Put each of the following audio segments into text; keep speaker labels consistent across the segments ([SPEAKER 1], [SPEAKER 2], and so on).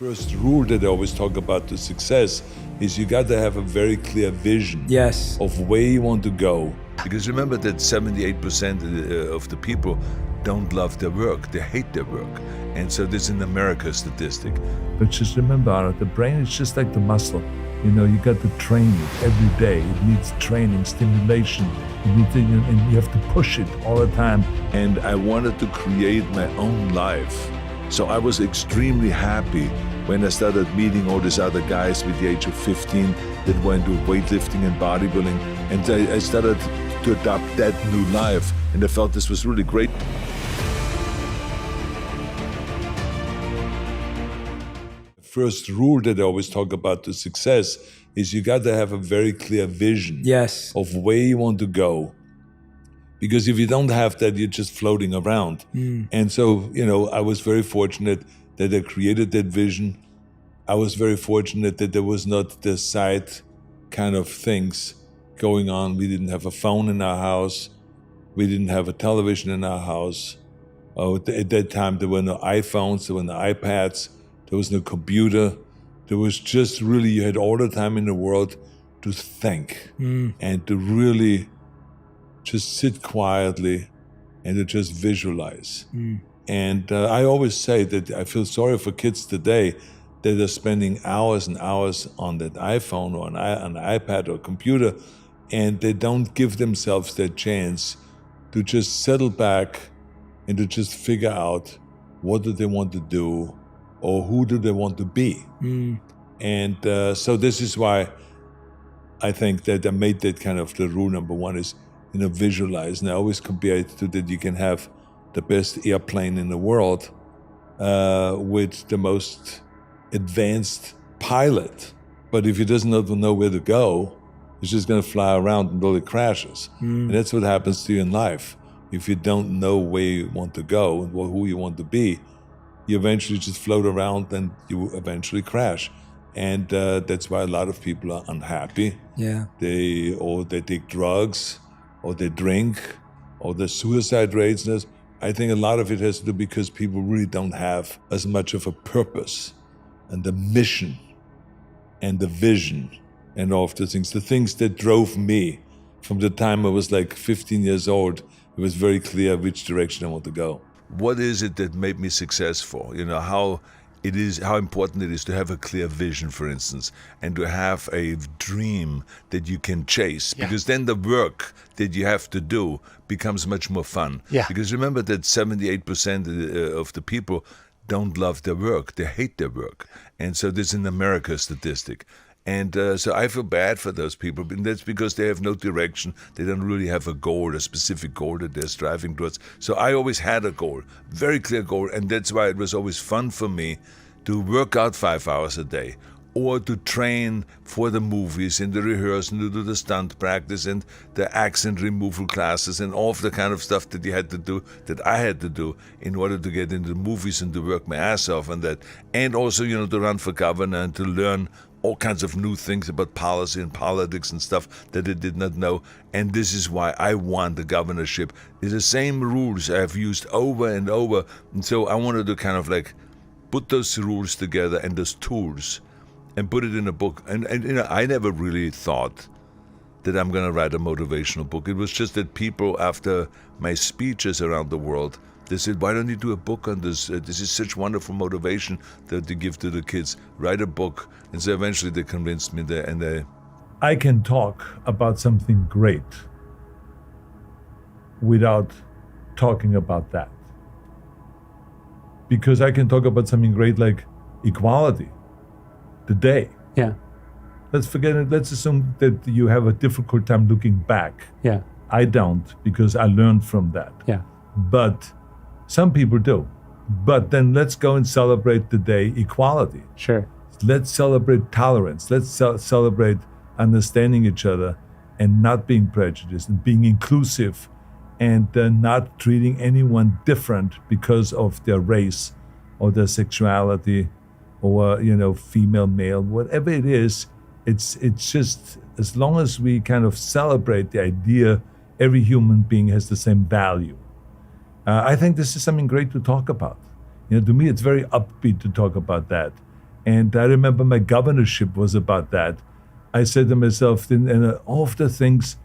[SPEAKER 1] First rule that I always talk about to success is you got to have a very clear vision of where you want to go. Because remember that 78% of the people don't love their work, they hate their work. And so this is an America statistic.
[SPEAKER 2] But just remember, Arnold, the brain is just like the muscle. You know, you got to train it every day. It needs training, stimulation. You need to, and you have to push it all the time.
[SPEAKER 1] And I wanted to create my own life. So I was extremely happy when I started meeting all these other guys with the age of 15 that went to weightlifting and bodybuilding. And I started to adopt that new life. And I felt this was really great. First rule that I always talk about to success is you got to have a very clear vision of where you want to go. Because if you don't have that, you're just floating around. And so, you know, I was very fortunate that I created that vision. I was very fortunate that there was not the side kind of things going on. We didn't have a phone in our house. We didn't have a television in our house. At that time, there were no iPhones, there were no iPads. There was no computer. There was just really, you had all the time in the world to think and to really just sit quietly and to just visualize. And I always say that I feel sorry for kids today that are spending hours and hours on that iPhone or an iPad or computer, and they don't give themselves that chance to just settle back and to just figure out what do they want to do, or who do they want to be? And so this is why I think that I made that kind of the rule number one is, you know, visualize. And I always compare it to that you can have the best airplane in the world with the most advanced pilot. But if he doesn't know where to go, he's just gonna fly around until it crashes. And that's what happens to you in life. If you don't know where you want to go and who you want to be, you eventually just float around and you eventually crash. And that's why a lot of people are unhappy. They take drugs, or they drink, or the suicide rates. I think a lot of it has to do because people really don't have as much of a purpose and the mission and the vision and all of the things that drove me from the time I was like 15 years old. It was very clear which direction I want to go. What is it that made me successful? You know, how important it is to have a clear vision, for instance, and to have a dream that you can chase. Because then the work that you have to do becomes much more fun. Because remember that 78% of the people don't love their work, they hate their work. And so this is an America statistic. And so I feel bad for those people, and that's because they have no direction. They don't really have a goal, a specific goal that they're striving towards. So I always had a goal, very clear goal, and that's why it was always fun for me to work out 5 hours a day, or to train for the movies and the rehearsal, to do the stunt practice and the accent removal classes and all of the kind of stuff that you had to do, that I had to do in order to get into the movies and to work my ass off on that. And also, you know, to run for governor and to learn all kinds of new things about policy and politics and stuff that I did not know. And this is why I won the governorship. It's the same rules I've used over and over. And so I wanted to kind of like put those rules together and those tools and put it in a book. And you know, I never really thought that I'm going to write a motivational book. It was just that people, after my speeches around the world, they said, why don't you do a book on this? This is such wonderful motivation that you give to the kids. Write a book. And so eventually they convinced me that.
[SPEAKER 2] I can talk about something great without talking about that. Because I can talk about something great like equality today. Let's forget it. Let's assume that you have a difficult time looking back. I don't, because I learned from that. But some people do. But then let's go and celebrate today equality. Let's celebrate tolerance. Let's celebrate understanding each other and not being prejudiced and being inclusive and not treating anyone different because of their race or their sexuality or, you know, female, male, whatever it is. It's just, as long as we kind of celebrate the idea every human being has the same value. I think this is something great to talk about. You know, to me, it's very upbeat to talk about that. And I remember my governorship was about that. I said to myself, and all of the things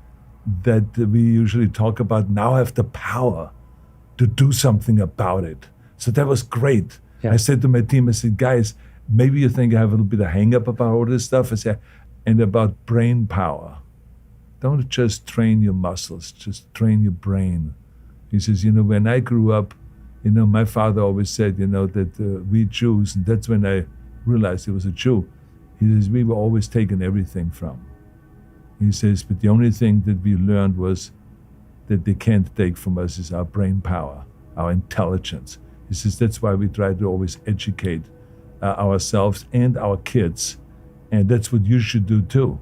[SPEAKER 2] that we usually talk about now have the power to do something about it. So that was great. Yeah. I said to my team, I said, guys, maybe you think I have a little bit of hang up about all this stuff. I said, and about brain power. Don't just train your muscles, just train your brain. He says, when I grew up, my father always said, that we Jews, and that's when I realized he was a Jew. He says, we were always taken everything from. He says, but the only thing that we learned was that they can't take from us is our brain power, our intelligence. He says, that's why we try to always educate ourselves and our kids. And that's what you should do too.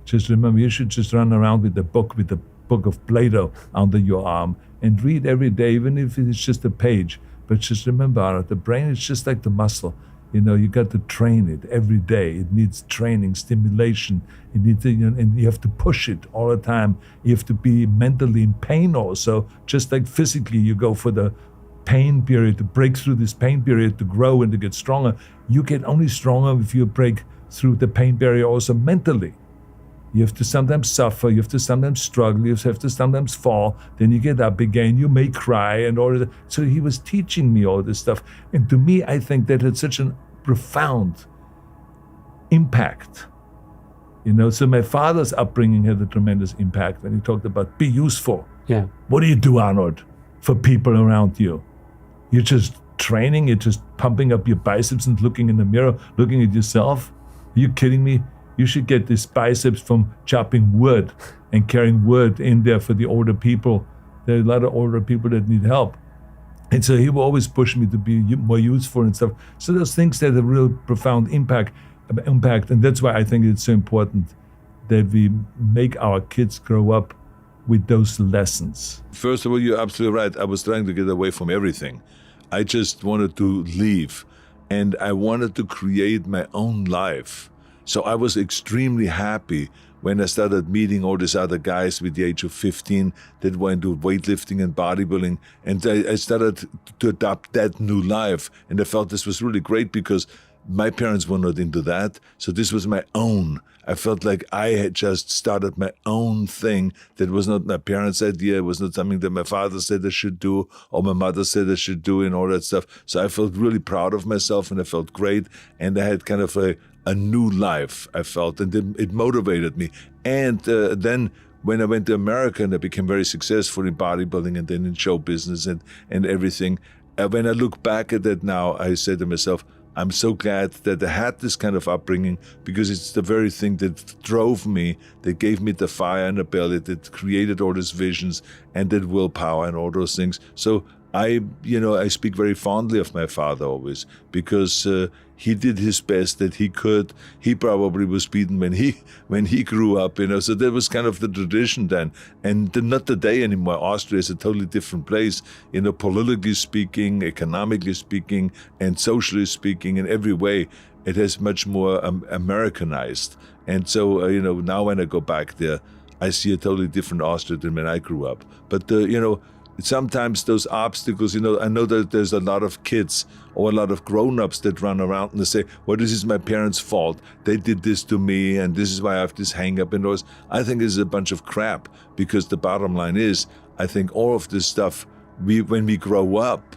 [SPEAKER 2] Just remember, you should just run around with the book of Plato under your arm and read every day, even if it's just a page. But just remember, the brain is just like the muscle. You got to train it every day. It needs training, stimulation. It needs to, and you have to push it all the time. You have to be mentally in pain also, just like physically you go for the pain period, to break through this pain period, to grow and to get stronger. You get only stronger if you break through the pain barrier also mentally. You have to sometimes suffer, you have to sometimes struggle, you have to sometimes fall, then you get up again, you may cry and all of that. So he was teaching me all this stuff. And to me, I think that had such a profound impact. So my father's upbringing had a tremendous impact when he talked about be useful. Yeah. What do you do, Arnold, for people around you? You're just training, you're just pumping up your biceps and looking in the mirror, looking at yourself? Are you kidding me? You should get these biceps from chopping wood and carrying wood in there for the older people. There are a lot of older people that need help. And so he will always push me to be more useful and stuff. So those things that have a real profound impact. And that's why I think it's so important that we make our kids grow up with those lessons.
[SPEAKER 1] First of all, you're absolutely right. I was trying to get away from everything. I just wanted to leave. And I wanted to create my own life. So I was extremely happy when I started meeting all these other guys with the age of 15 that went to weightlifting and bodybuilding. And I started to adopt that new life. And I felt this was really great because my parents were not into that. So this was my own. I felt like I had just started my own thing that was not my parents' idea. It was not something that my father said I should do or my mother said I should do and all that stuff. So I felt really proud of myself and I felt great. And I had kind of a new life, I felt, and it motivated me. And then when I went to America and I became very successful in bodybuilding and then in show business and everything, when I look back at that now, I said to myself, I'm so glad that I had this kind of upbringing because it's the very thing that drove me, that gave me the fire and the belly, that created all these visions and that willpower and all those things. So I speak very fondly of my father always because he did his best that he could. He probably was beaten when he grew up, so that was kind of the tradition then. And not today anymore. Austria is a totally different place, politically speaking, economically speaking, and socially speaking, in every way. It has much more Americanized. And so, now when I go back there, I see a totally different Austria than when I grew up. But, sometimes those obstacles, I know that there's a lot of kids or a lot of grown-ups that run around and they say, well, this is my parents' fault. They did this to me and this is why I have this hang-up and all this. I think this is a bunch of crap because the bottom line is, I think all of this stuff, when we grow up,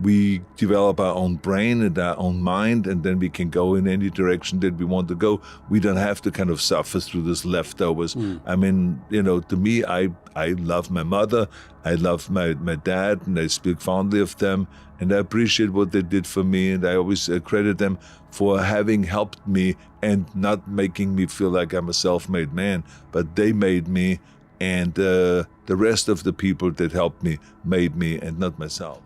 [SPEAKER 1] we develop our own brain and our own mind, and then we can go in any direction that we want to go. We don't have to kind of suffer through this leftovers. I mean, to me, I love my mother, I love my dad, and I speak fondly of them, and I appreciate what they did for me, and I always credit them for having helped me and not making me feel like I'm a self-made man, but they made me, and the rest of the people that helped me made me, and not myself.